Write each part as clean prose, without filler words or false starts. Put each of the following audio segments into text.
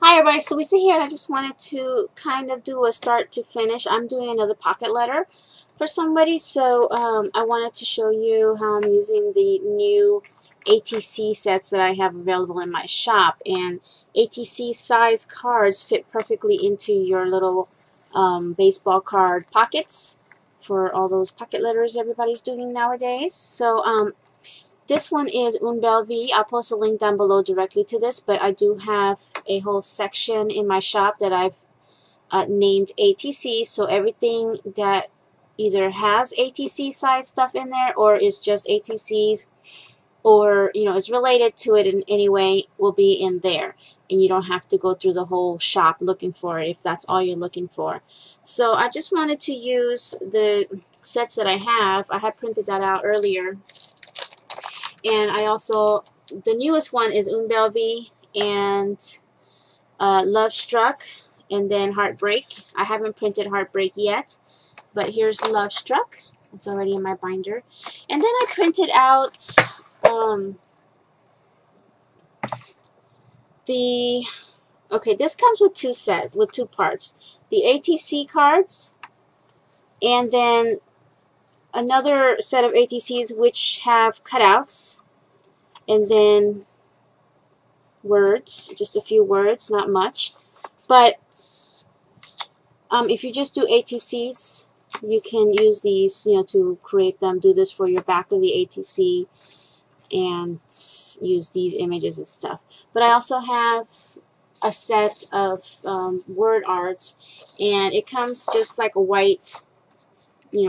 Hi everybody, it's Louisa here, and I just wanted to kind of do a start to finish. I'm doing another pocket letter for somebody, so I wanted to show you how I'm using the new ATC sets that I have available in my shop. And ATC size cards fit perfectly into your little baseball card pockets for all those pocket letters everybody's doing nowadays. So this one is Embellishments. I'll post a link down below directly to this, but I do have a whole section in my shop that I've named ATC, so everything that either has ATC size stuff in there or is just ATCs or is related to it in any way will be in there, and you don't have to go through the whole shop looking for it if that's all you're looking for. So I just wanted to use the sets that I have. I had printed that out earlier. And I also, the newest one is Embellishments and Love Struck, and then Heartbreak. I haven't printed Heartbreak yet, but here's Love Struck. It's already in my binder. And then I printed out this comes with two parts. The ATC cards, and then another set of ATCs which have cutouts, and then words, just a few words, not much. But if you just do ATCs, you can use these, to create them. Do this for your back of the ATC and use these images and stuff. But I also have a set of word arts, and it comes just like a white,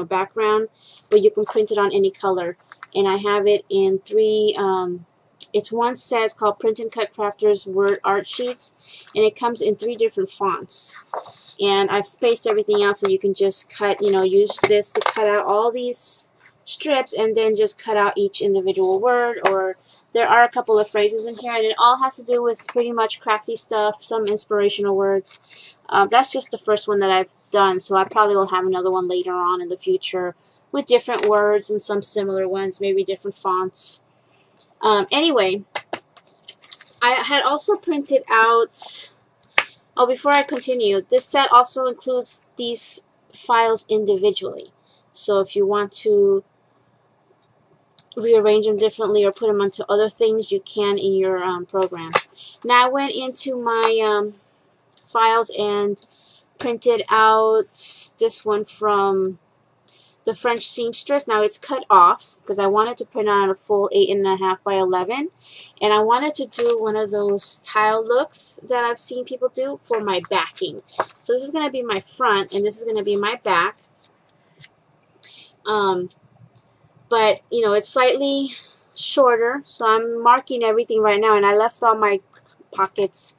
background, but you can print it on any color. And I have it in three. It's one set. It's called Print and Cut Crafters Word Art Sheets, and it comes in 3 different fonts. And I've spaced everything out so you can just cut, use this to cut out all these strips and then just cut out each individual word. Or there are a couple of phrases in here, and it all has to do with pretty much crafty stuff, some inspirational words. That's just the first one that I've done, so I probably will have another one later on in the future with different words and some similar ones, maybe different fonts. Anyway, I had also printed out, before I continue, this set also includes these files individually. So if you want to rearrange them differently or put them onto other things, you can in your program. Now I went into my files and printed out this one from the French seamstress. Now it's cut off because I wanted to print out a full 8.5 by 11, and I wanted to do one of those tile looks that I've seen people do for my backing. So this is going to be my front, and this is going to be my back. But it's slightly shorter, so I'm marking everything right now, and I left all my pockets,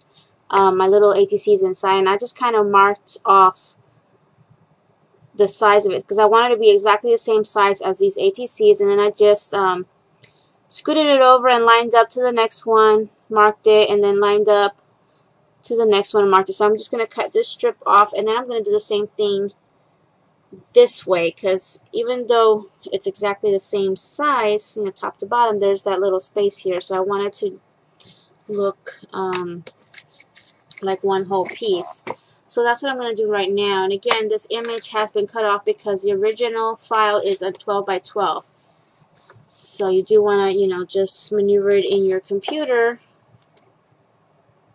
my little ATCs inside, and I just kind of marked off the size of it because I wanted to be exactly the same size as these ATCs. And then I just scooted it over and lined up to the next one, marked it, and then lined up to the next one and marked it. So I'm just going to cut this strip off, and then I'm going to do the same thing this way, because even though it's exactly the same size, top to bottom, there's that little space here, so I wanted to look like one whole piece. So that's what I'm going to do right now. And again, this image has been cut off because the original file is a 12 by 12. So you do want to, just maneuver it in your computer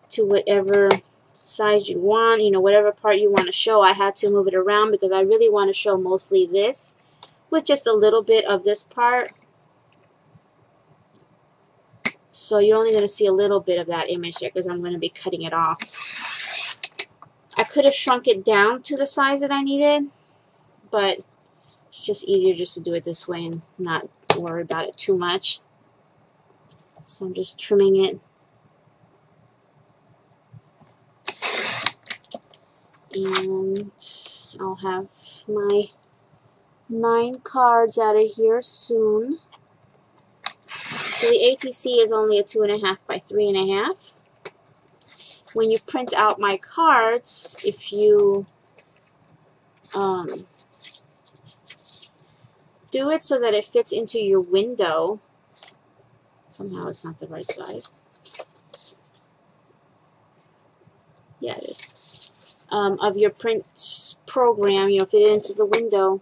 to whatever size you want, whatever part you want to show. I had to move it around because I really want to show mostly this with just a little bit of this part. So you're only going to see a little bit of that image there because I'm going to be cutting it off. I could have shrunk it down to the size that I needed, but it's just easier just to do it this way and not worry about it too much. So I'm just trimming it. And I'll have my 9 cards out of here soon. So the ATC is only a 2.5 by 3.5. When you print out my cards, if you do it so that it fits into your window, somehow it's not the right size. of your print program, you know, fit it into the window,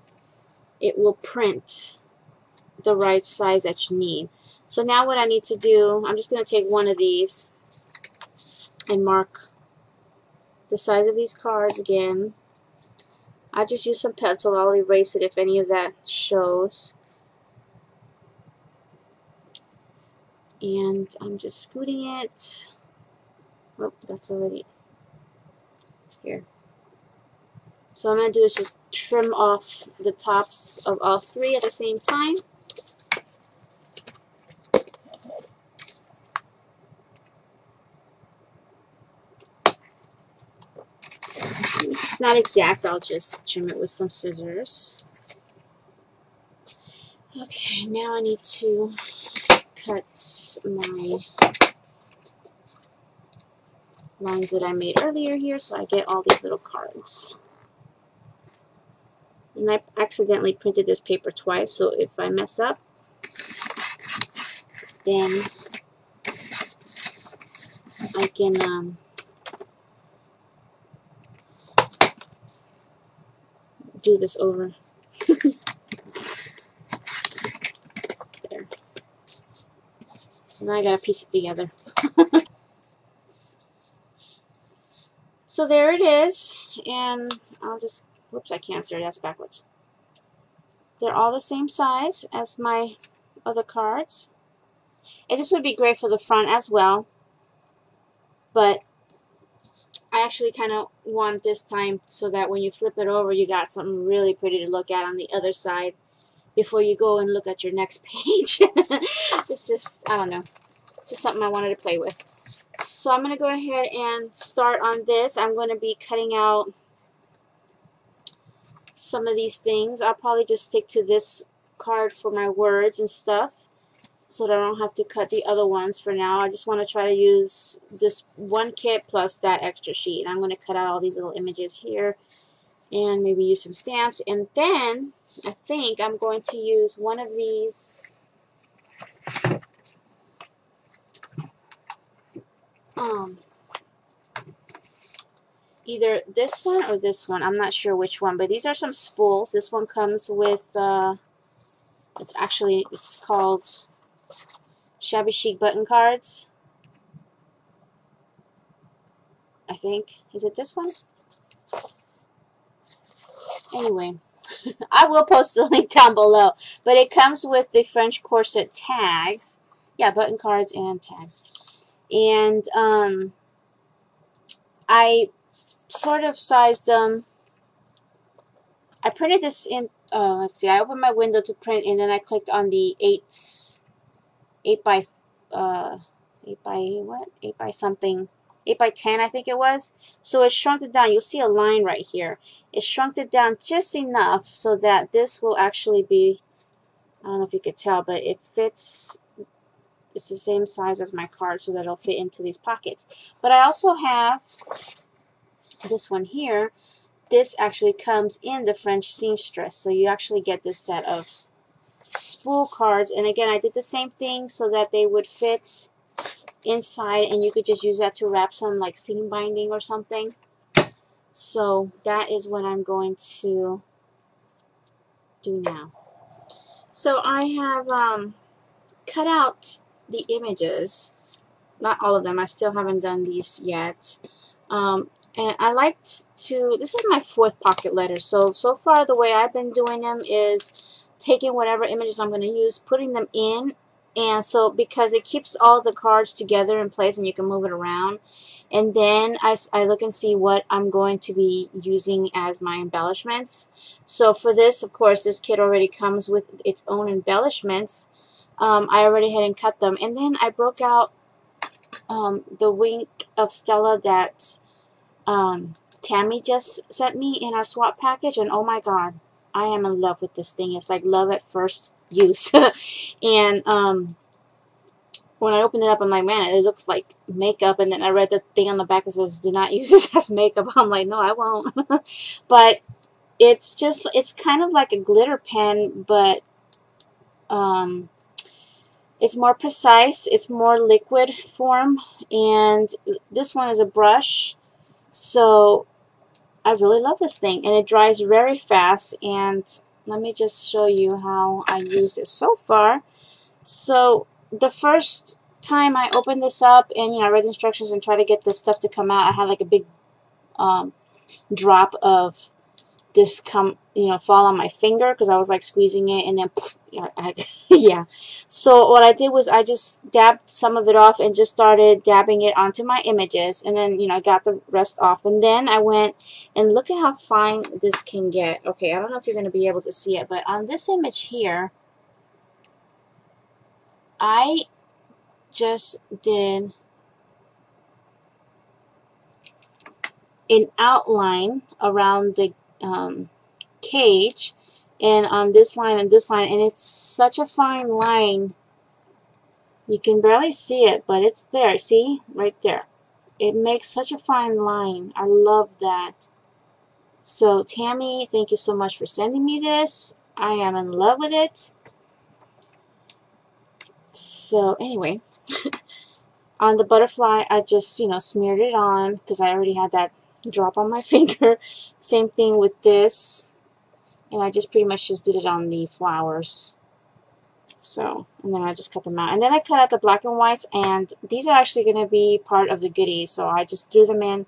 it will print the right size that you need. So now what I need to do, I'm just going to take one of these and mark the size of these cards again. I just use some pencil. I'll erase it if any of that shows. And I'm just scooting it. Oh, that's already here. So what I'm going to do is just trim off the tops of all three at the same time. If it's not exact, I'll just trim it with some scissors. Okay, now I need to cut my lines that I made earlier here so I get all these little cards. And I accidentally printed this paper twice, so if I mess up, then I can do this over. There. Now I gotta piece it together. So there it is, and I'll just, whoops, I can't start, that's backwards. They're all the same size as my other cards. And this would be great for the front as well, but I actually kind of want this time so that when you flip it over, you got something really pretty to look at on the other side before you go and look at your next page. It's just, I don't know, it's just something I wanted to play with. So I'm going to go ahead and start on this. I'm going to be cutting out some of these things. I'll probably just stick to this card for my words and stuff so that I don't have to cut the other ones for now. I just want to try to use this one kit plus that extra sheet. I'm going to cut out all these little images here and maybe use some stamps. And then I think I'm going to use one of these either this one or this one. I'm not sure which one, but these are some spools. This one comes with it's called Shabby Chic button cards, I think. Is it this one? Anyway, I will post the link down below, but it comes with the French corset tags. Yeah, button cards and tags. And I sort of sized them. I printed this in, let's see, I opened my window to print, and then I clicked on the 8 by something, 8 by 10 I think it was. So it shrunk it down. You'll see a line right here. It shrunk it down just enough so that this will actually be, I don't know if you could tell, but it fits. It's the same size as my card, so that it'll fit into these pockets. But I also have this one here. This actually comes in the French seamstress, so you actually get this set of spool cards. And again, I did the same thing so that they would fit inside, and you could just use that to wrap some like seam binding or something. So that is what I'm going to do now. So I have cut out the images, not all of them. I still haven't done these yet. And I liked to, this is my 4th pocket letter. So far the way I've been doing them is taking whatever images I'm going to use, putting them in, and so because it keeps all the cards together in place and you can move it around. And then I look and see what I'm going to be using as my embellishments. So for this, of course, this kit already comes with its own embellishments. I already had and cut them. And then I broke out the Wink of Stella that Tammy just sent me in our swap package, and oh my god, I am in love with this thing. It's like love at first use. And when I opened it up, I'm like, man, it looks like makeup. And then I read the thing on the back that says, do not use this as makeup. I'm like, no, I won't. But it's just, it's kind of like a glitter pen, but it's more precise. It's more liquid form. And this one is a brush. So I really love this thing, and it dries very fast. And let me just show you how I use it so far. So the first time I opened this up and I read the instructions and tried to get this stuff to come out, I had like a big drop of this fall on my finger because I was like squeezing it, and then poof, yeah. So what I did was I just dabbed some of it off and just started dabbing it onto my images, and then I got the rest off, and then I went and look at how fine this can get. Okay, I don't know if you're going to be able to see it, but on this image here, I just did an outline around the cage, and on this line and this line, and it's such a fine line. You can barely see it, but it's there. See? Right there. It makes such a fine line. I love that. So, Tammy, thank you so much for sending me this. I am in love with it. So, anyway, on the butterfly, I just, smeared it on because I already had that drop on my finger. Same thing with this. And I just pretty much just did it on the flowers. So, and then I just cut them out. And then I cut out the black and whites, and these are actually going to be part of the goodies. So I just threw them in.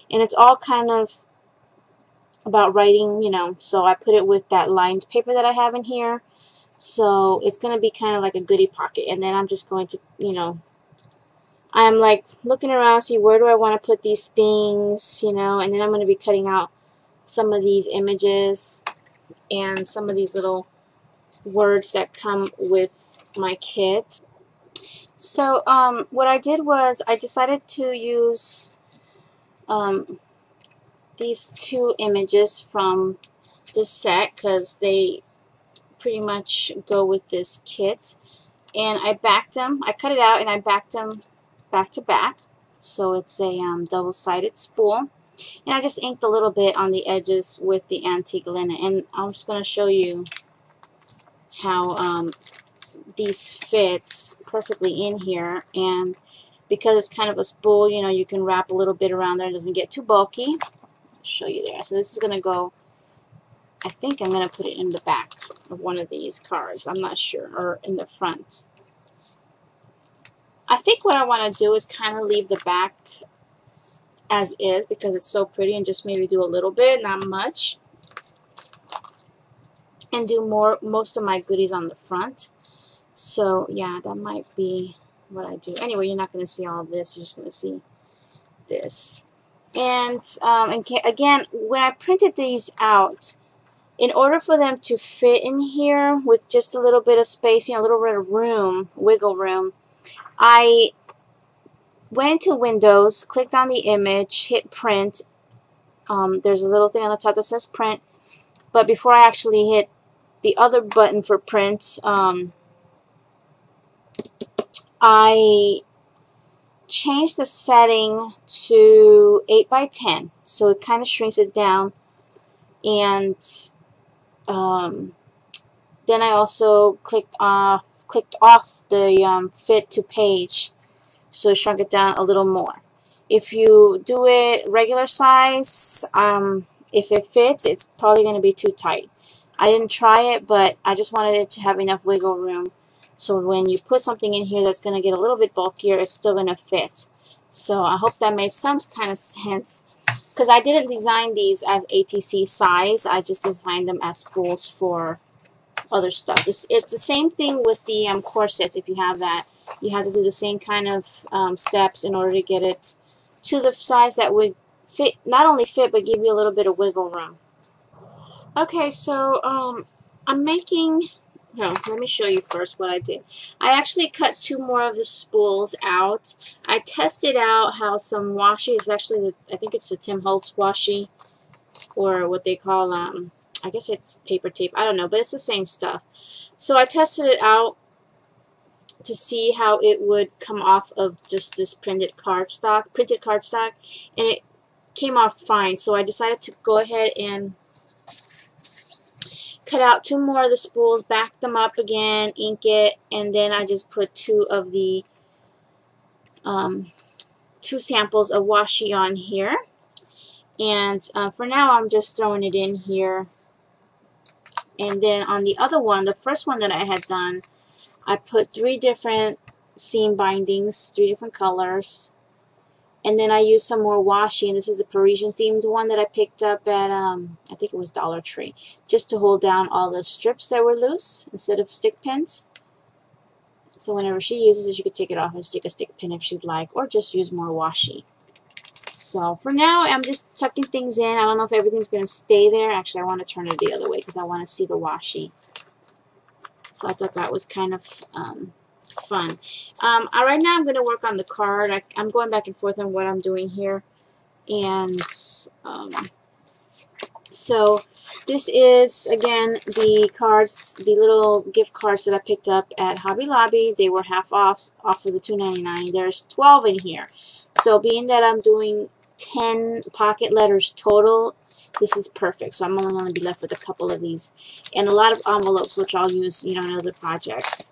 And it's all kind of about writing, so I put it with that lined paper that I have in here. So it's going to be kind of like a goodie pocket. And then I'm just going to, I'm like looking around, see where do I want to put these things, and then I'm going to be cutting out some of these images and some of these little words that come with my kit. So what I did was I decided to use these two images from this set because they pretty much go with this kit, and I backed them. I cut it out and I backed them back to back, so it's a double-sided spool. And I just inked a little bit on the edges with the antique linen, and I'm just going to show you how these fits perfectly in here. And because it's kind of a spool, you can wrap a little bit around there. It doesn't get too bulky. I'll show you there. So this is going to go, I think I'm going to put it in the back of one of these cards. I'm not sure, or in the front. I think what I want to do is kind of leave the back as is because it's so pretty, and just maybe do a little bit, not much, and do most of my goodies on the front. So yeah, that might be what I do. Anyway, you're not going to see all of this. You're just going to see this. And again, when I printed these out, in order for them to fit in here with just a little bit of space, a little bit of room, wiggle room, I went to Windows, clicked on the image, hit print. There's a little thing on the top that says print. But before I actually hit the other button for print, I changed the setting to 8x10. So it kind of shrinks it down. And then I also clicked off the fit to page. So shrunk it down a little more. If you do it regular size, if it fits, it's probably going to be too tight. I didn't try it, but I just wanted it to have enough wiggle room. So when you put something in here that's going to get a little bit bulkier, it's still going to fit. So I hope that made some kind of sense. Because I didn't design these as ATC size. I just designed them as spools for other stuff. It's the same thing with the corsets. If you have that, you have to do the same kind of steps in order to get it to the size that would fit, not only fit, but give you a little bit of wiggle room. Okay, so I'm making, no, let me show you first what I did. I actually cut two more of the spools out. I tested out how some washi is actually, I think it's the Tim Holtz washi, or what they call, I guess it's paper tape. I don't know, but it's the same stuff. So I tested it out to see how it would come off of just this printed cardstock, and it came off fine. So I decided to go ahead and cut out two more of the spools, back them up again, ink it, and then I just put two of the two samples of washi on here. And for now, I'm just throwing it in here. And then on the other one, the first one that I had done, I put 3 different seam bindings, 3 different colors. And then I used some more washi, and this is the Parisian themed one that I picked up at, I think it was Dollar Tree, just to hold down all the strips that were loose instead of stick pins. So whenever she uses it, she could take it off and stick a stick pin if she'd like, or just use more washi. So for now, I'm just tucking things in. I don't know if everything's going to stay there. Actually, I want to turn it the other way because I want to see the washi. So I thought that was kind of fun. Right now I'm going to work on the card. I'm going back and forth on what I'm doing here. And so this is, again, the cards, the little gift cards that I picked up at Hobby Lobby. They were half off of the $2.99. There's 12 in here. So being that I'm doing 10 pocket letters total, this is perfect. So I'm only going to be left with a couple of these. And a lot of envelopes, which I'll use, you know, in other projects.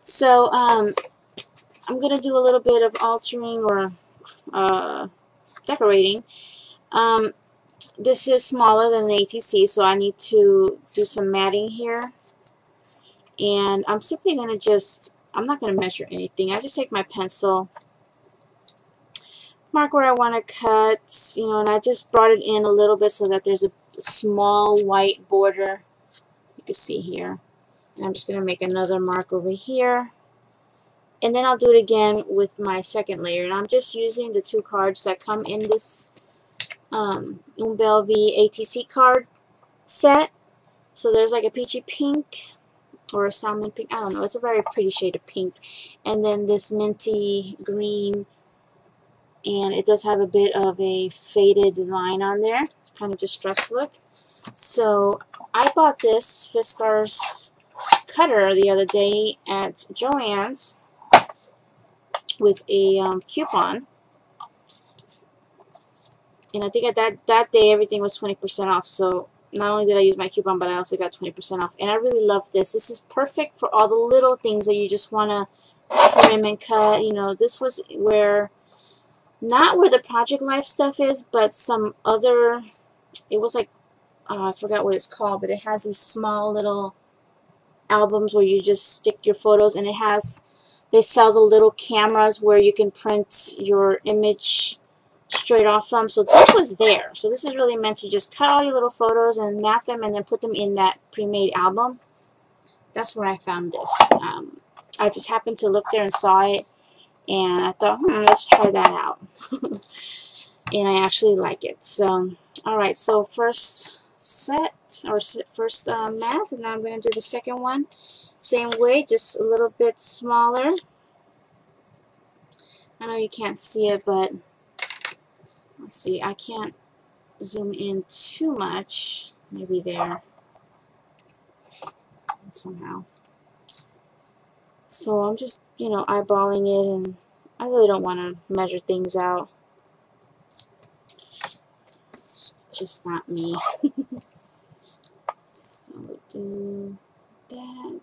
So I'm going to do a little bit of altering or decorating. This is smaller than the ATC, so I need to do some matting here. And I'm simply going to just, I'm not going to measure anything. I just take my pencil, mark where I want to cut, you know, and I just brought it in a little bit so that there's a small white border. You can see here. And I'm just going to make another mark over here. And then I'll do it again with my second layer. And I'm just using the 2 cards that come in this Embellishments ATC card set. So there's like a peachy pink or a salmon pink. I don't know. It's a very pretty shade of pink. And then this minty green. And it does have a bit of a faded design on there. It's kind of distressed look. So I bought this Fiskars cutter the other day at Joann's with a coupon. And I think at that day everything was 20% off. So not only did I use my coupon, but I also got 20% off. And I really love this. This is perfect for all the little things that you just want to trim and cut. You know, this was where, not where the Project Life stuff is, but some other, it was like, I forgot what it's called, but it has these small little albums where you just stick your photos, and it has, they sell the little cameras where you can print your image straight off from. So this was there. So this is really meant to just cut all your little photos and map them and then put them in that pre-made album. That's where I found this. I just happened to look there and saw it, and I thought, let's try that out. And I actually like it. So, alright, so first set, or first math, and now I'm going to do the second one. Same way, just a little bit smaller. I know you can't see it, but let's see, I can't zoom in too much. Maybe there. Somehow. So I'm just, you know, eyeballing it, and I really don't want to measure things out. It's just not me. So we'll do that.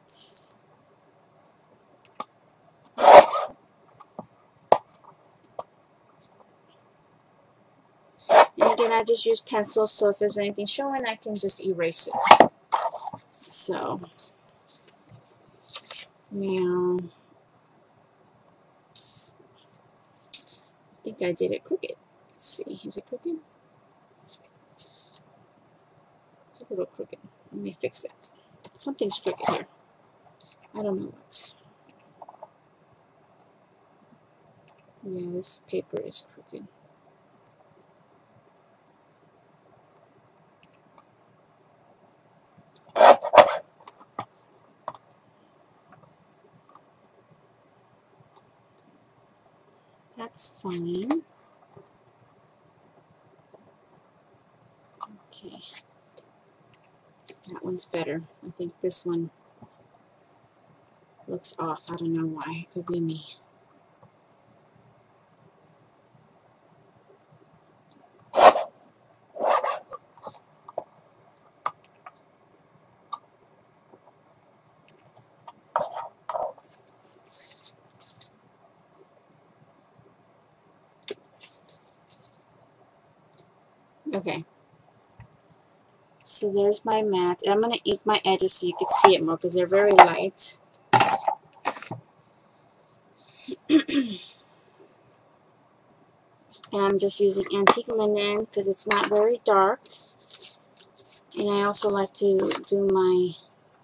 And again, I just use pencils, so if there's anything showing, I can just erase it. So now, I think I did it crooked. Let's see, is it crooked? It's a little crooked. Let me fix that. Something's crooked here. I don't know what. Yeah, this paper is crooked. That's fine. Okay. That one's better. I think this one looks off. I don't know why. It could be me. Okay. So there's my mat. And I'm going to ink my edges so you can see it more because they're very light. And I'm just using antique linen because it's not very dark. And I also like to do my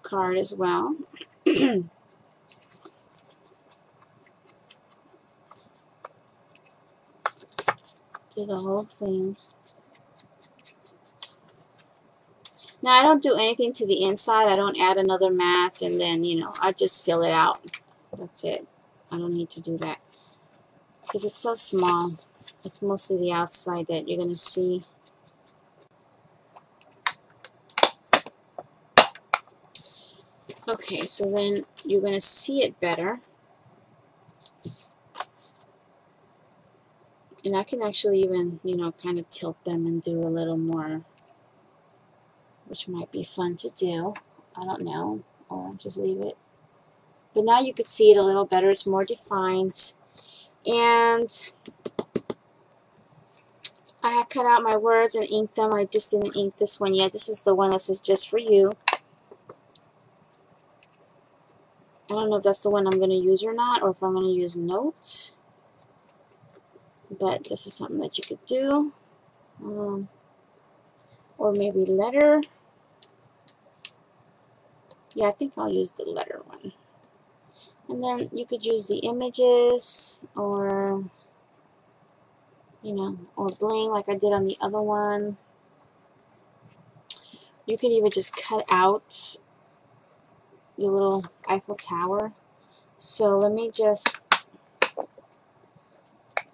card as well. Do the whole thing. Now, I don't do anything to the inside. I don't add another mat, and then, you know, I just fill it out. That's it. I don't need to do that because it's so small. It's mostly the outside that you're going to see. Okay, so then you're going to see it better. And I can actually even, you know, kind of tilt them and do a little more, which might be fun to do. I don't know, or just leave it. But now you can see it a little better. It's more defined. And I had cut out my words and inked them. I just didn't ink this one yet. This is the one that says just for you. I don't know if that's the one I'm going to use or not, or if I'm going to use notes. But this is something that you could do. Or maybe letter. Yeah, I think I'll use the letter one. And then you could use the images, or, you know, or bling like I did on the other one. You could even just cut out the little Eiffel Tower. So let me just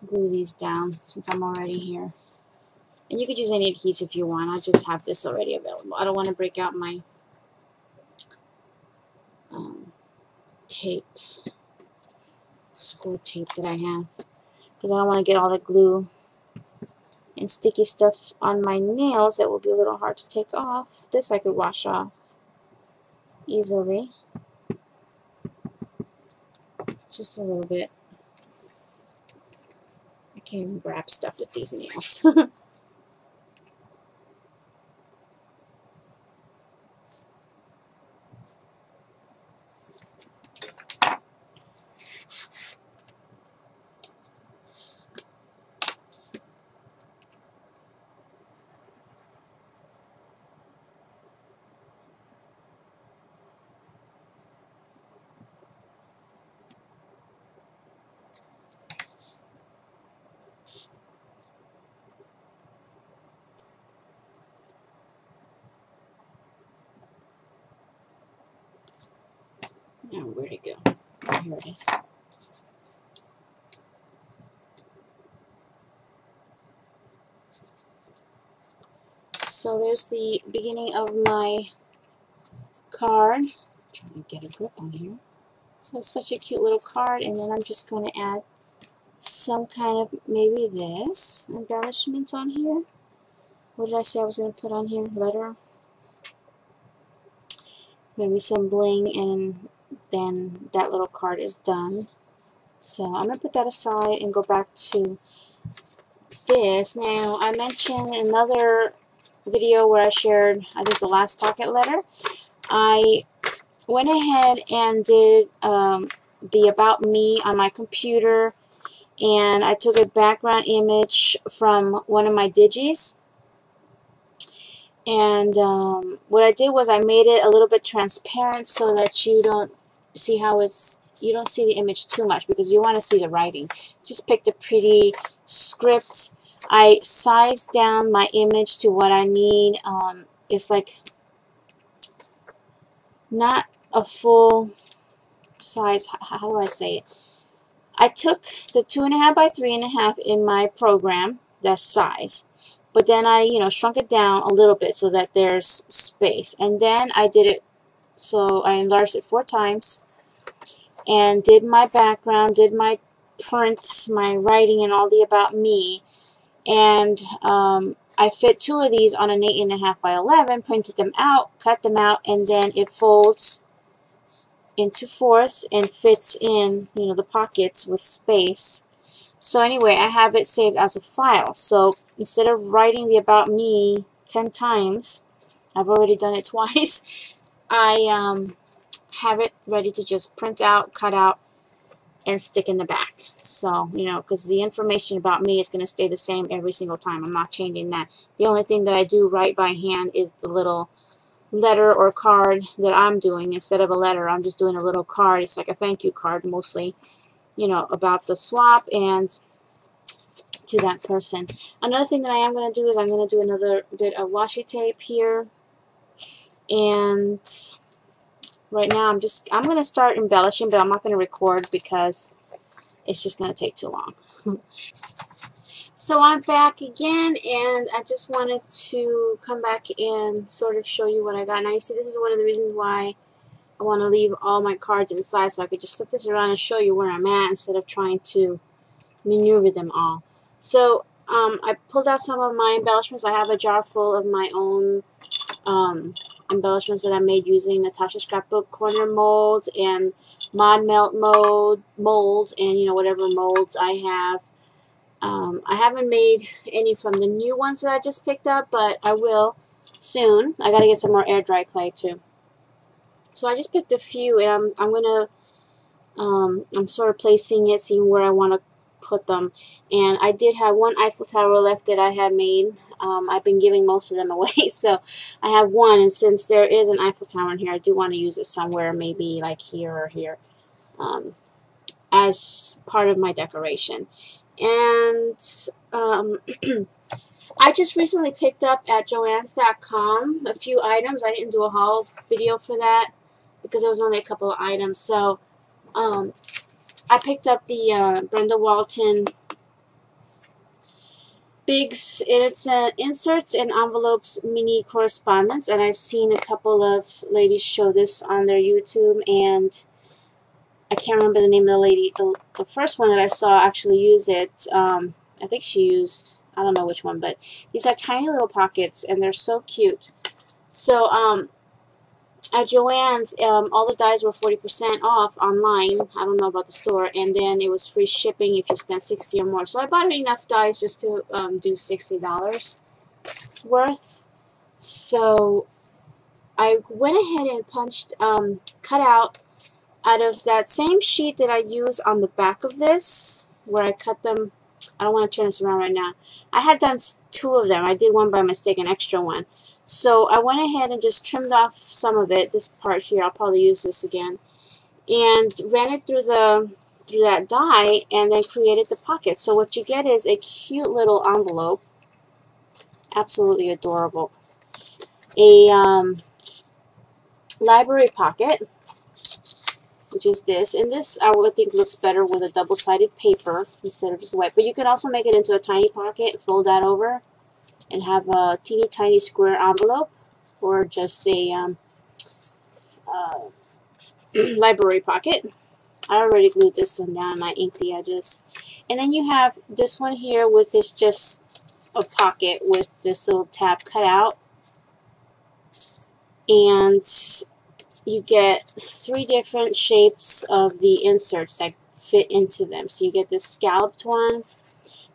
glue these down since I'm already here. And you could use any adhesive you want. I just have this already available. I don't want to break out my tape, score tape that I have, because I don't want to get all the glue and sticky stuff on my nails that will be a little hard to take off. This I could wash off easily. Just a little bit. I can't even grab stuff with these nails. Now, where'd it go? Oh, here it is. So there's the beginning of my card. I'm trying to get a grip on here. So it's such a cute little card, and then I'm just going to add some kind of, maybe this, embellishments on here. What did I say I was going to put on here? Letter. Maybe some bling, and then that little card is done. So I'm going to put that aside and go back to this. Now, I mentioned in another video where I shared, I think, the last pocket letter. I went ahead and did the About Me on my computer, and I took a background image from one of my digis. And what I did was I made it a little bit transparent so that you don't see how you don't see the image too much, because you want to see the writing. Just picked a pretty script. I sized down my image to what I need. It's like not a full size. How do I say it? I took the 2.5 by 3.5 in my program, that size. But then I, shrunk it down a little bit so that there's space. And then I did it, so I enlarged it 4 times and did my background, did my prints, my writing, and all the About Me. And I fit 2 of these on an 8.5 by 11, printed them out, cut them out, and then it folds into 4ths and fits in, the pockets with space. So anyway, I have it saved as a file. So instead of writing the about me 10 times, I've already done it twice, I have it ready to just print out, cut out, and stick in the back. So, you know, because the information about me is going to stay the same every single time. I'm not changing that. The only thing that I do write by hand is the little letter or card that I'm doing. Instead of a letter, I'm just doing a little card. It's like a thank you card mostly, you know, about the swap and to that person. Another thing that I am going to do is I'm going to do another bit of washi tape here. And right now I'm going to start embellishing, but I'm not going to record because it's just going to take too long. So I'm back again, and I just wanted to come back and sort of show you what I got. Now you see, this is one of the reasons why I want to leave all my cards inside, so I could just flip this around and show you where I'm at instead of trying to maneuver them all. So I pulled out some of my embellishments. I have a jar full of my own embellishments that I made using Natasha Scrapbook corner molds and mod melt molds, and you know, whatever molds I have. I haven't made any from the new ones that I just picked up, but I will soon. I gotta get some more air dry clay too. So I just picked a few, and I'm sort of placing it, seeing where I want to put them. And I did have one Eiffel Tower left that I had made. I've been giving most of them away, so I have one. And since there is an Eiffel Tower in here, I do want to use it somewhere, maybe like here or here, as part of my decoration. And I just recently picked up at Joann's.com a few items. I didn't do a haul video for that because there was only a couple of items. So I picked up the Brenda Walton Bigs, and it's inserts and envelopes mini correspondence, and I've seen a couple of ladies show this on their YouTube, and I can't remember the name of the lady. The first one that I saw actually use it, I think she used, I don't know which one, but these are tiny little pockets, and they're so cute. So at Joann's, all the dies were 40% off online. I don't know about the store. And then it was free shipping if you spent $60 or more. So I bought enough dies just to do $60 worth. So I went ahead and punched, cut out of that same sheet that I use on the back of this, where I cut them. I don't want to turn this around right now. I had done 2 of them. I did one by mistake, an extra one. So I went ahead and just trimmed off some of it. This part here, I'll probably use this again, and ran it through that die, and then created the pocket. So what you get is a cute little envelope, absolutely adorable. A library pocket, which is this, and this I would think looks better with a double-sided paper instead of just white. But you could also make it into a tiny pocket, fold that over, and have a teeny tiny square envelope, or just a library pocket. I already glued this one down and I inked the edges. And then you have this one here with this just a pocket with this little tab cut out. And you get 3 different shapes of the inserts that fit into them. So you get this scalloped one,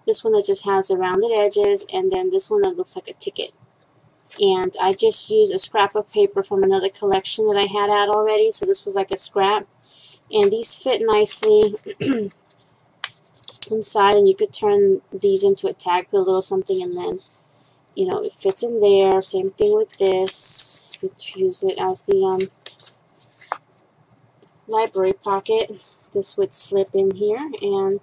this one that just has the rounded edges, and then this one that looks like a ticket. And I just used a scrap of paper from another collection that I had out already, so this was like a scrap. And these fit nicely inside, and you could turn these into a tag, put a little something, and then, you know, it fits in there. Same thing with this. You could use it as the library pocket. This would slip in here. And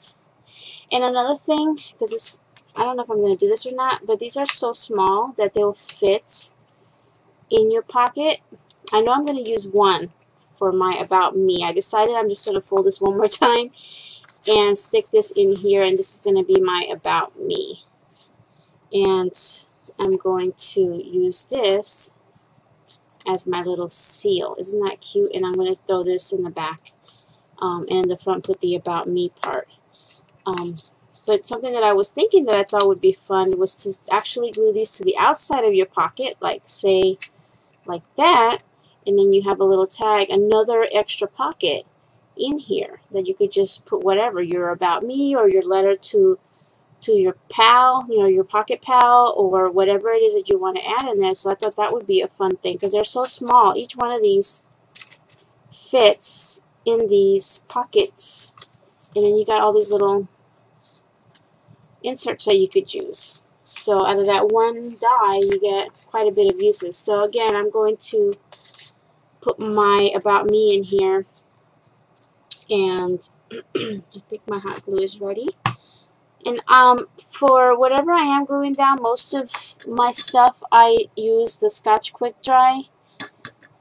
another thing, because this, I don't know if I'm going to do this or not, but these are so small that they'll fit in your pocket. I know I'm going to use one for my about me. I decided I'm just going to fold this one more time and stick this in here, and this is going to be my about me. And I'm going to use this as my little seal. Isn't that cute? And I'm going to throw this in the back, and in the front put the about me part. But something that I was thinking that I thought would be fun was to actually glue these to the outside of your pocket, like like that, and then you have a little tag, another extra pocket, in here that you could just put whatever, your about me or your letter to your pal, you know, your pocket pal, or whatever it is that you want to add in there. So I thought that would be a fun thing because they're so small. Each one of these fits in these pockets, and then you got all these little inserts that you could use. So out of that one die, you get quite a bit of uses. So again, I'm going to put my about me in here, and I think my hot glue is ready. And for whatever I am gluing down, most of my stuff I use the Scotch Quick Dry.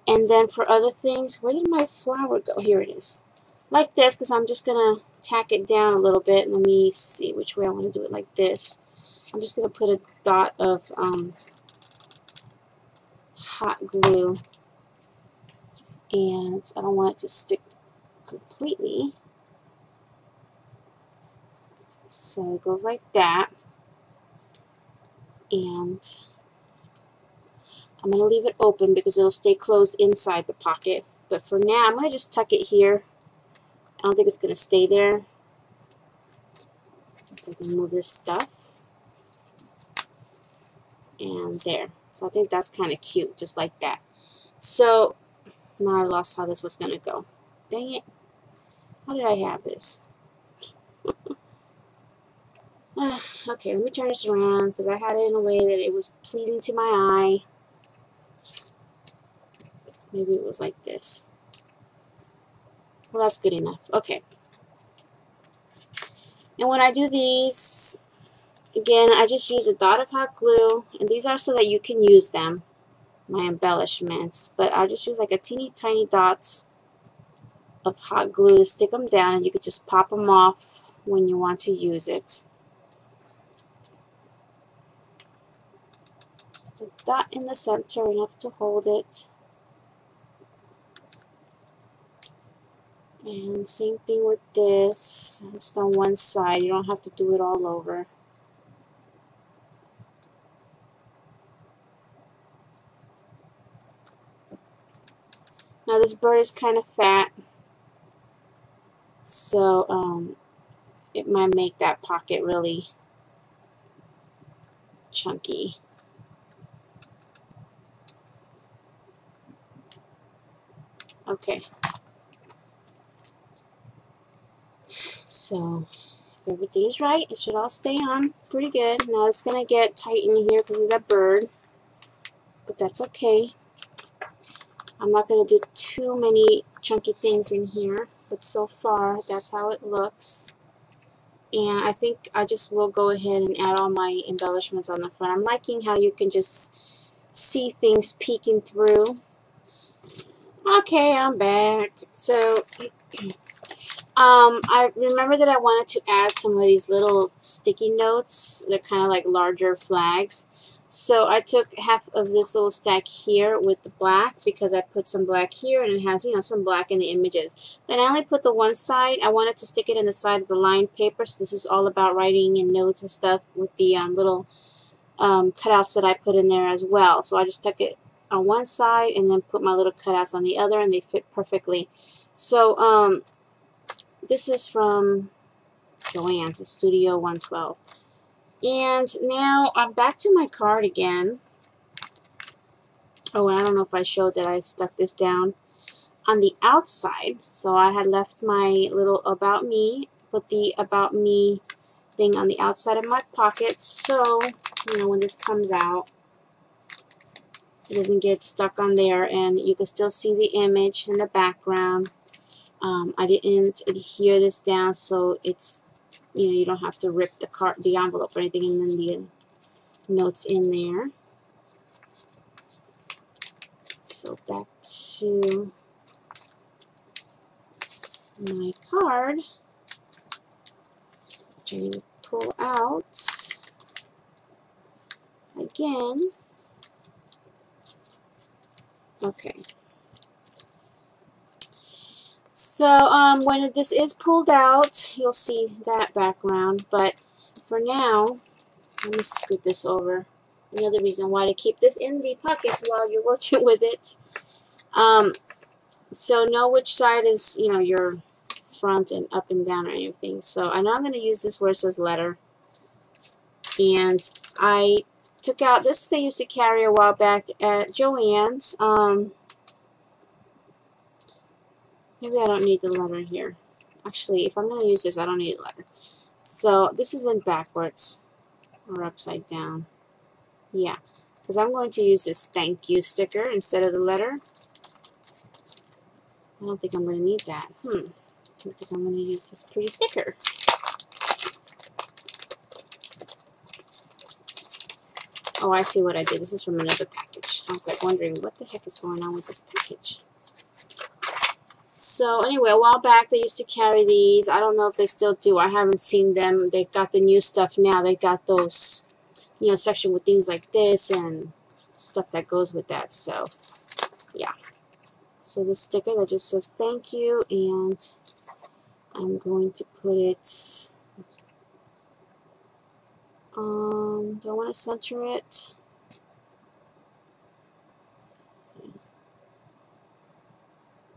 And then for other things, where did my flower go? Here it is. Like this, because I'm just going to tack it down a little bit. Let me see which way I want to do it, like this. I'm just going to put a dot of hot glue. And I don't want it to stick completely. So it goes like that. And I'm going to leave it open because it'll stay closed inside the pocket. But for now, I'm going to just tuck it here. I don't think it's going to stay there. So I can move this stuff. And there. So I think that's kind of cute, just like that. So now I lost how this was going to go. Dang it. How did I have this? Okay, let me turn this around because I had it in a way that it was pleasing to my eye. Maybe it was like this. Well, that's good enough. Okay. And when I do these, again, I just use a dot of hot glue. And these are so that you can use them, my embellishments. But I'll just use like a teeny tiny dot of hot glue to stick them down. And you could just pop them off when you want to use it. Just a dot in the center, enough to hold it. And same thing with this, just on one side. You don't have to do it all over. Now this bird is kind of fat, so it might make that pocket really chunky. Okay. So if everything is right, it should all stay on pretty good. Now it's going to get tight in here because of that bird, but that's okay. I'm not going to do too many chunky things in here, but so far that's how it looks. And I think I just will go ahead and add all my embellishments on the front. I'm liking how you can just see things peeking through. Okay, I'm back. So I remember that I wanted to add some of these little sticky notes. They're kind of like larger flags. So I took half of this little stack here with the black because I put some black here and it has, you know, some black in the images. Then I only put the one side. I wanted to stick it in the side of the lined paper. So this is all about writing and notes and stuff with the little cutouts that I put in there as well. So I just stuck it on one side and then put my little cutouts on the other, and they fit perfectly. So this is from Joann's, it's Studio 112. And now I'm back to my card again. Oh, and I don't know if I showed that I stuck this down on the outside. So I had left my little about me, put the about me thing on the outside of my pocket. So, you know, when this comes out, it doesn't get stuck on there, and you can still see the image in the background. I didn't adhere this down, so it's, you know, you don't have to rip the envelope or anything, and then the notes in there. So back to my card, which I need to pull out again. Okay. So when this is pulled out, you'll see that background. But for now, let me scoot this over. Another reason why to keep this in the pockets while you're working with it. So know which side is, you know, your front and up and down or anything. So I know I'm going to use this where it says letter. And I took out, this they used to carry a while back at Joann's. Maybe I don't need the letter here. Actually, if I'm going to use this, I don't need a letter. So this is in backwards or upside down. Yeah, because I'm going to use this thank you sticker instead of the letter. I don't think I'm going to need that. Because I'm going to use this pretty sticker. Oh, I see what I did. This is from another package. I was like wondering what the heck is going on with this package. So anyway, a while back they used to carry these. I don't know if they still do. I haven't seen them. They've got the new stuff now. They got those, you know, section with things like this and stuff that goes with that. So yeah. So this sticker that just says thank you, and I'm going to put it. Do I want to center it?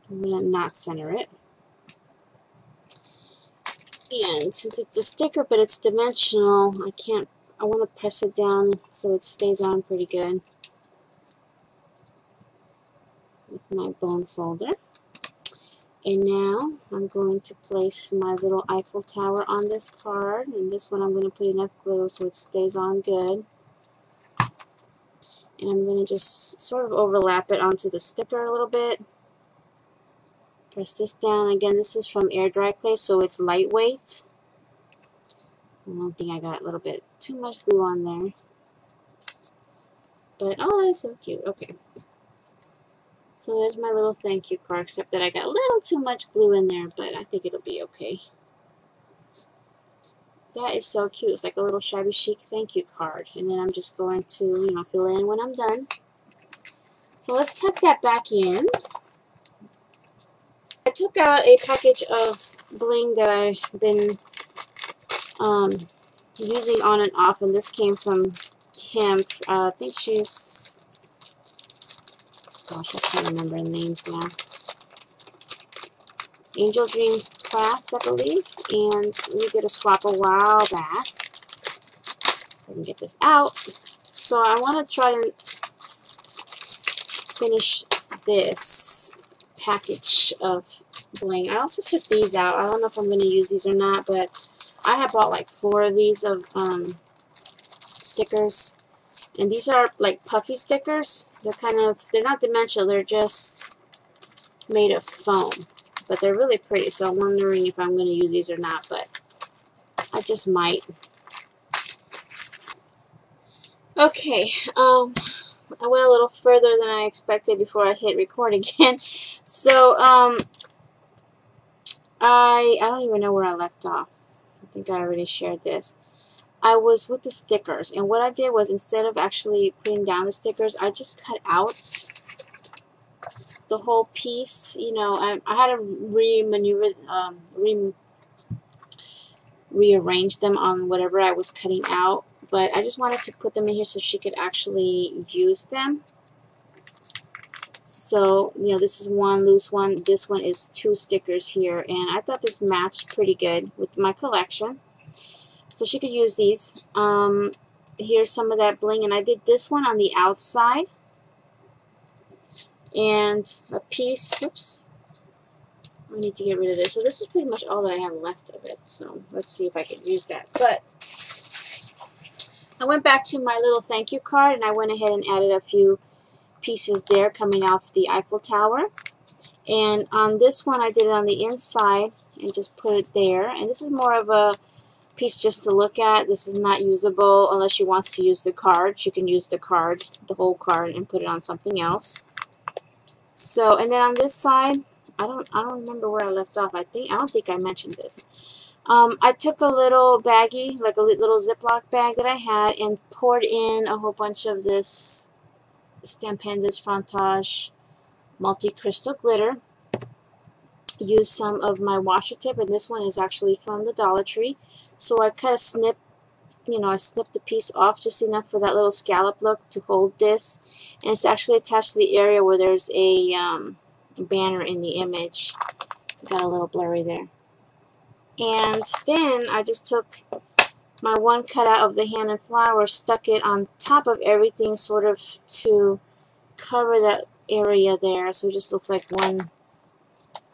I'm going to not center it. And since it's a sticker but it's dimensional, I want to press it down so it stays on pretty good with my bone folder. And now I'm going to place my little Eiffel Tower on this card, and this one I'm going to put enough glue so it stays on good. And I'm going to just sort of overlap it onto the sticker a little bit. Press this down. Again, this is from air dry clay, so it's lightweight. I don't think I got a little bit too much glue on there. But, oh, that's so cute. Okay. So there's my little thank you card, except that I got a little too much glue in there, but I think it'll be okay. That is so cute. It's like a little shabby chic thank you card. And then I'm just going to, you know, fill in when I'm done. So let's tuck that back in. I took out a package of bling that I've been using on and off, and this came from Kim. I think she's, gosh, I can't remember the names now. Angel Dreams Crafts, I believe, and we did a swap a while back. I can get this out. So I want to try to finish this package of bling. I also took these out. I don't know if I'm going to use these or not, but I have bought like 4 of these of stickers, and these are like puffy stickers. They're not dimensional, they're just made of foam, but they're really pretty, so I'm wondering if I'm going to use these or not, but I just might. Okay, I went a little further than I expected before I hit record again. So I don't even know where I left off. I think I already shared this. I was with the stickers, and what I did was, instead of actually putting down the stickers, I just cut out the whole piece. You know, I had to rearrange them on whatever I was cutting out, but I just wanted to put them in here so she could actually use them. So, you know, this is one loose one. This one is 2 stickers here, and I thought this matched pretty good with my collection. So she could use these. Here's some of that bling, and I did this one on the outside. And a piece, oops, I need to get rid of this. So this is pretty much all that I have left of it. So let's see if I can use that. But I went back to my little thank you card, and I went ahead and added a few pieces there coming off the Eiffel Tower. And on this one, I did it on the inside and just put it there. And this is more of a piece just to look at. This is not usable unless she wants to use the card. She can use the card, the whole card, and put it on something else. So, and then on this side, I don't remember where I left off. I don't think I mentioned this. I took a little baggie, like a little Ziploc bag that I had, and poured in a whole bunch of this Stampendous Frontage multi-crystal glitter. Used some of my washi tape, and this one is actually from the Dollar Tree. So I kind of snipped, you know, I snipped the piece off just enough for that little scallop look to hold this. And it's actually attached to the area where there's a banner in the image. Got a little blurry there. And then I just took my one cutout of the hand and flower, stuck it on top of everything, sort of to cover that area there, so it just looks like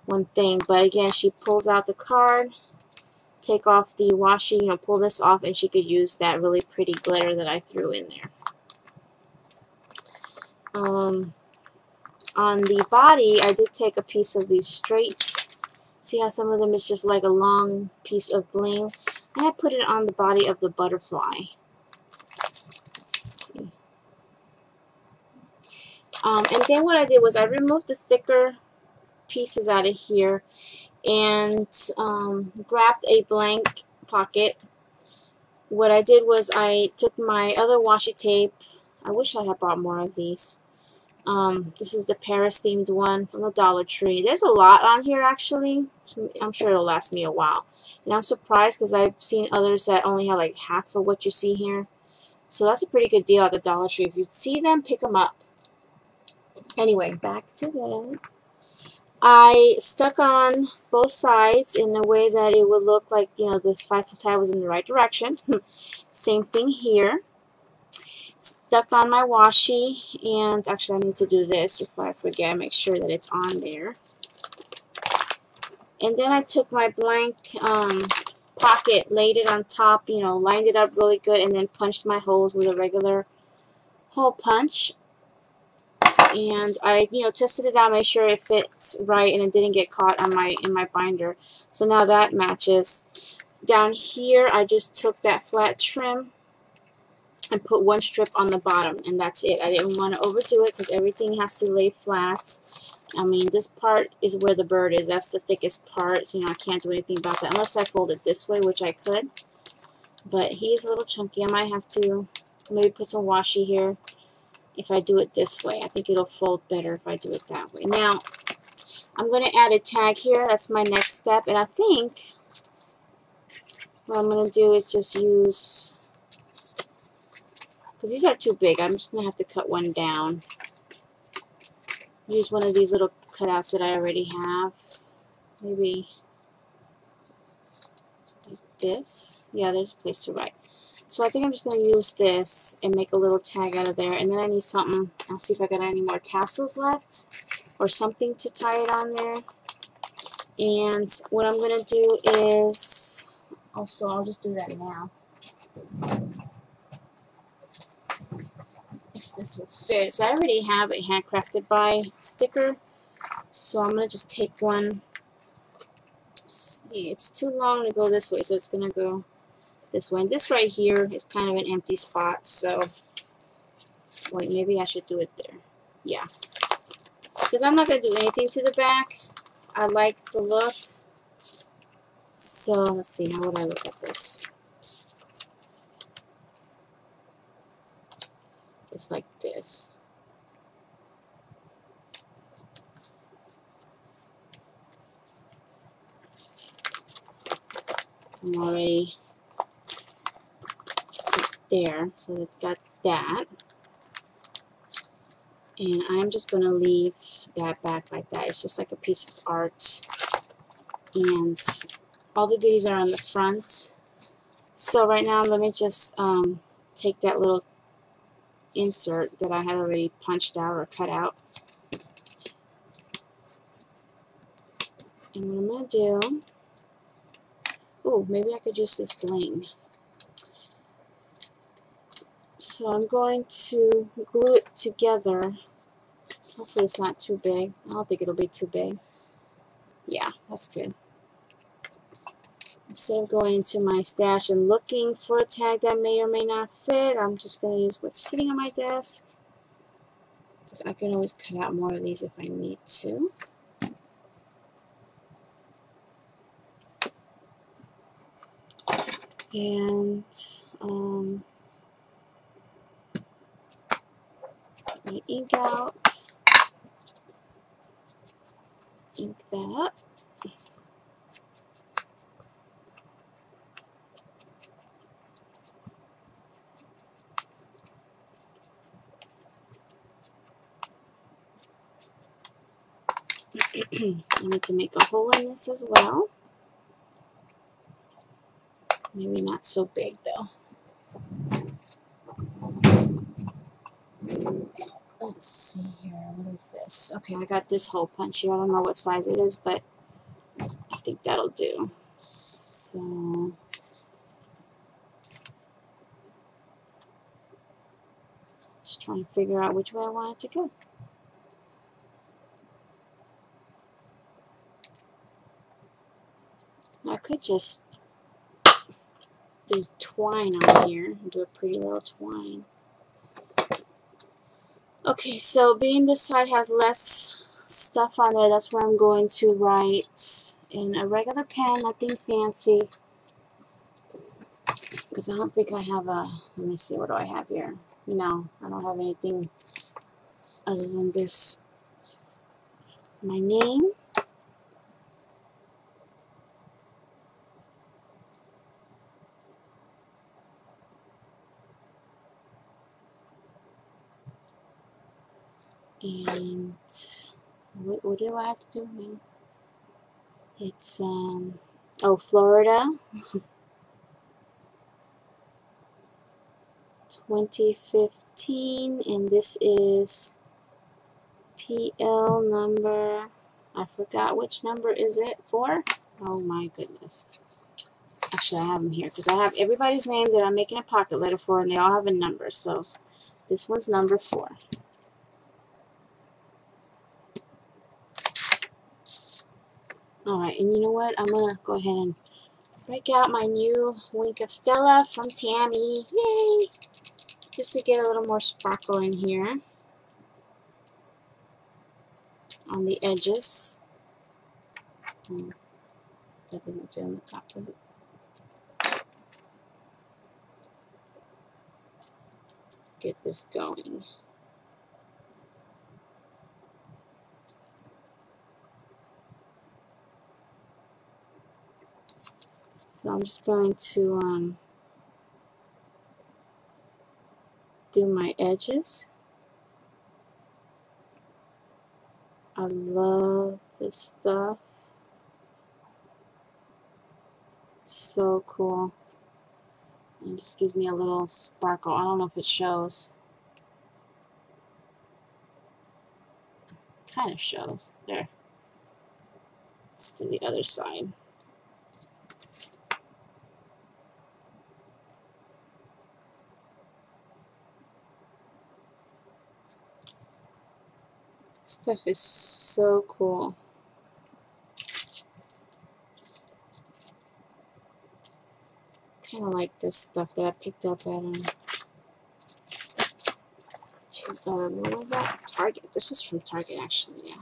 one thing. But again, she pulls out the card, take off the washi, pull this off, and she could use that really pretty glitter that I threw in there. On the body, I did take a piece of these straights. See how some of them is just like a long piece of bling? And I put it on the body of the butterfly. Let's see. And then what I did was I removed the thicker pieces out of here and grabbed a blank pocket. What I did was I took my other washi tape. I wish I had bought more of these. This is the Paris themed one from the Dollar Tree. There's a lot on here actually. I'm sure it'll last me a while. And I'm surprised because I've seen others that only have like half of what you see here. So that's a pretty good deal at the Dollar Tree. If you see them, pick them up. Anyway, back to that. I stuck on both sides in a way that it would look like, the 5-foot tie was in the right direction. Same thing here. Stuck on my washi, and actually I need to do this before I forget, make sure that it's on there. And then I took my blank pocket, laid it on top, lined it up really good, and then punched my holes with a regular hole punch. And I, tested it out, made sure it fits right, and it didn't get caught on in my binder. So now that matches. Down here, I just took that flat trim and put one strip on the bottom, and that's it. I didn't want to overdo it because everything has to lay flat. I mean, this part is where the bird is. That's the thickest part, so I can't do anything about that unless I fold it this way, which I could. But he's a little chunky. I might have to maybe put some washi here if I do it this way. I think it'll fold better if I do it that way. Now, I'm going to add a tag here. That's my next step, and I think what I'm going to do is just use, because these are too big, I'm just going to have to cut one down. Use one of these little cutouts that I already have. Maybe like this. Yeah, there's a place to write. So I think I'm just going to use this and make a little tag out of there. And then I need something. I'll see if I got any more tassels left or something to tie it on there. And what I'm going to do is, also I'll just do that now. If this will fit. So I already have a handcrafted by sticker. So I'm going to just take one. See, it's too long to go this way, so it's going to go this way. And this right here is kind of an empty spot, so wait, maybe I should do it there. Yeah. Because I'm not going to do anything to the back. I like the look. So let's see, how would I look at this? It's like this. So I'm already there, so it's got that. And I'm just going to leave that back like that. It's just like a piece of art. And all the goodies are on the front. So right now, let me just take that little insert that I had already punched out or cut out. And what I'm going to do, oh, maybe I could use this bling. So I'm going to glue it together. Hopefully it's not too big. I don't think it'll be too big. Yeah, that's good. Instead of going into my stash and looking for a tag that may or may not fit, I'm just going to use what's sitting on my desk. Because I can always cut out more of these if I need to. And my ink out. Ink that. I need to make a hole in this as well. Maybe not so big though. Let's see here. What is this? Okay, I got this hole punch here. I don't know what size it is, but I think that'll do. So just trying to figure out which way I want it to go. Now I could just do twine on here and do a pretty little twine. Okay, so being this side has less stuff on there, that's where I'm going to write in a regular pen, nothing fancy. Because I don't think I have a, let me see, what do I have here? No, I don't have anything other than this. My name. And what do I have to do now? It's, oh, Florida. 2015, and this is PL number, I forgot which number is it for. Oh my goodness. Actually, I have them here because I have everybody's name that I'm making a pocket letter for, and they all have a number. So this one's number 4. Alright, and you know what? I'm going to go ahead and break out my new Wink of Stella from Tammy. Yay! Just to get a little more sparkle in here on the edges. That doesn't fit on the top, does it? Let's get this going. So I'm just going to do my edges. I love this stuff. It's so cool. And it just gives me a little sparkle. I don't know if it shows. It kind of shows. There. Let's do the other side. This stuff is so cool. Kind of like this stuff that I picked up at what was that? Target. This was from Target, actually. Yeah.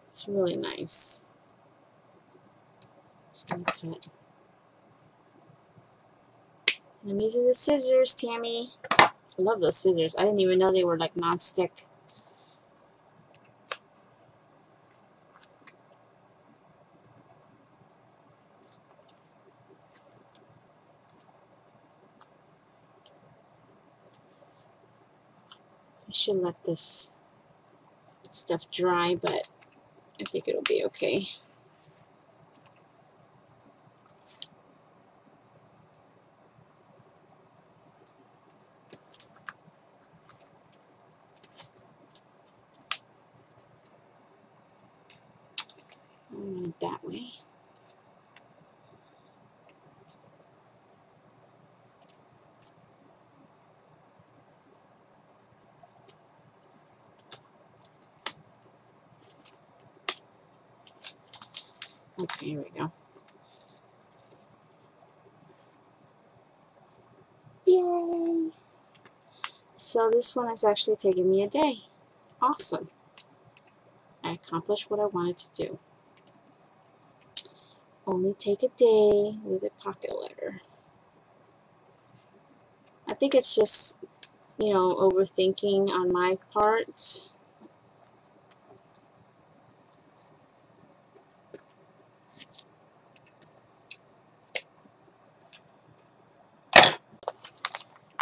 It's really nice. Just gonna cut. I'm using the scissors, Tammy. I love those scissors. I didn't even know they were like non-stick. I should let this stuff dry, but I think it'll be okay. That way. Okay, here we go. Yay! So this one is actually taking me a day. Awesome. I accomplished what I wanted to do. Only take a day with a pocket letter. I think it's just, you know, overthinking on my part.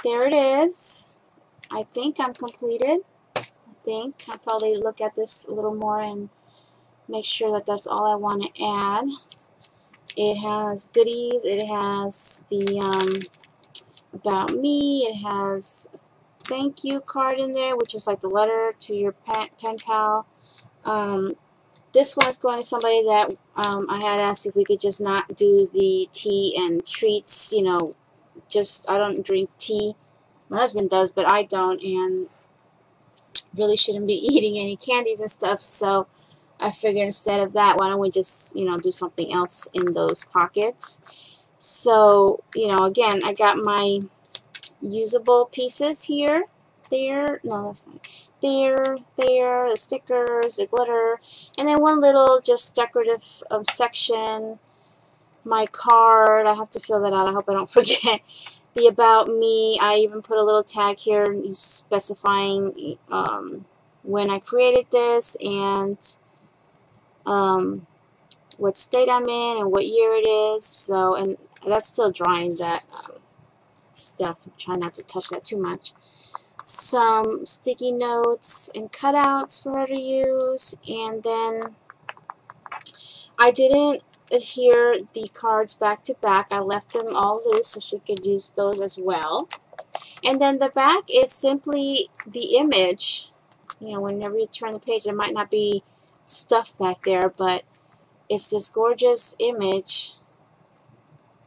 there it is. I think I'm completed. I'll probably look at this a little more and make sure that that's all I want to add. It has goodies. It has the about me. It has a thank you card in there, which is like the letter to your pen pal. This one's going to somebody that I had asked if we could just not do the tea and treats. You know, I don't drink tea. My husband does, but I don't, and really shouldn't be eating any candies and stuff. So I figured instead of that, why don't we just, you know, do something else in those pockets. So, you know, again, I got my usable pieces here, there, no, that's not, there, the stickers, the glitter, and then one little just decorative section, my card. I have to fill that out. I hope I don't forget. The about me, I even put a little tag here specifying when I created this and what state I'm in and what year it is. So, and that's still drying, that stuff. I'm trying not to touch that too much. Some sticky notes and cutouts for her to use, and then I didn't adhere the cards back to back. I left them all loose so she could use those as well. And then the back is simply the image. You know, whenever you turn the page, there might not be stuff back there, but it's this gorgeous image.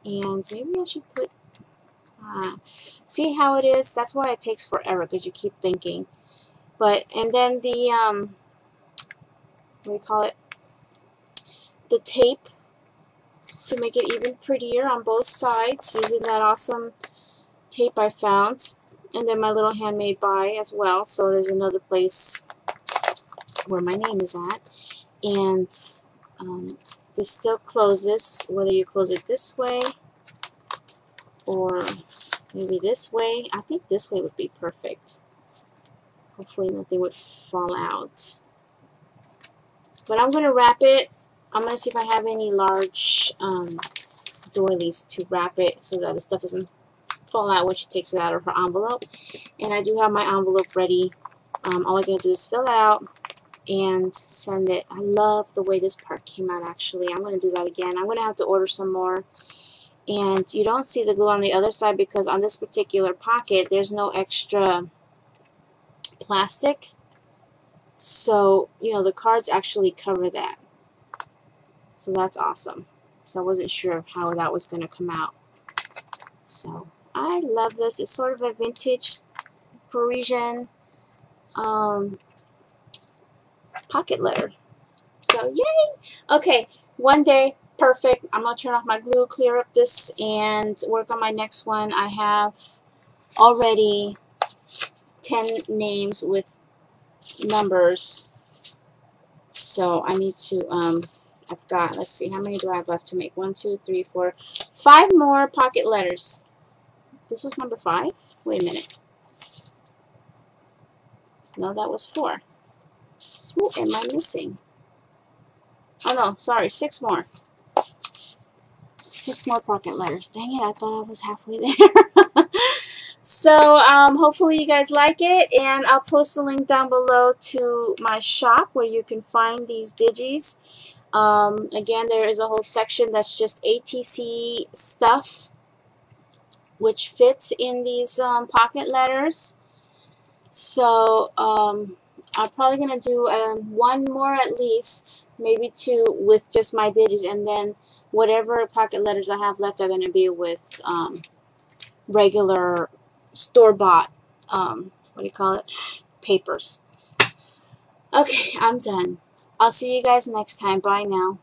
And maybe I should put, see how it is? That's why it takes forever, because you keep thinking. But, and then the, what do you call it? The tape to make it even prettier on both sides, using that awesome tape I found. And then my little handmade buy as well. So there's another place where my name is at. And this still closes, whether you close it this way or maybe this way. I think this way would be perfect. Hopefully nothing would fall out. But I'm going to wrap it. I'm going to see if I have any large doilies to wrap it so that the stuff doesn't fall out when she takes it out of her envelope. And I do have my envelope ready. All I gotta do is fill it out and send it. I love the way this part came out, actually. I'm going to do that again. I'm going to have to order some more. And you don't see the glue on the other side because on this particular pocket, there's no extra plastic. So, you know, the cards actually cover that. So that's awesome. So I wasn't sure how that was going to come out. So I love this. It's sort of a vintage Parisian pocket letter. So yay! Okay, one day, perfect. I'm going to turn off my glue, clear up this, and work on my next one. I have already 10 names with numbers. So I need to, I've got, let's see, how many do I have left to make? 1, 2, 3, 4, 5 more pocket letters. This was number 5? Wait a minute. No, that was 4. Who am I missing? Oh no, sorry, 6 more. 6 more pocket letters. Dang it, I thought I was halfway there. So, hopefully you guys like it, and I'll post a link down below to my shop where you can find these digis. Again, there is a whole section that's just ATC stuff, which fits in these pocket letters. So, I'm probably going to do 1 more at least, maybe 2 with just my digits, and then whatever pocket letters I have left are going to be with regular store-bought, what do you call it, papers. Okay, I'm done. I'll see you guys next time. Bye now.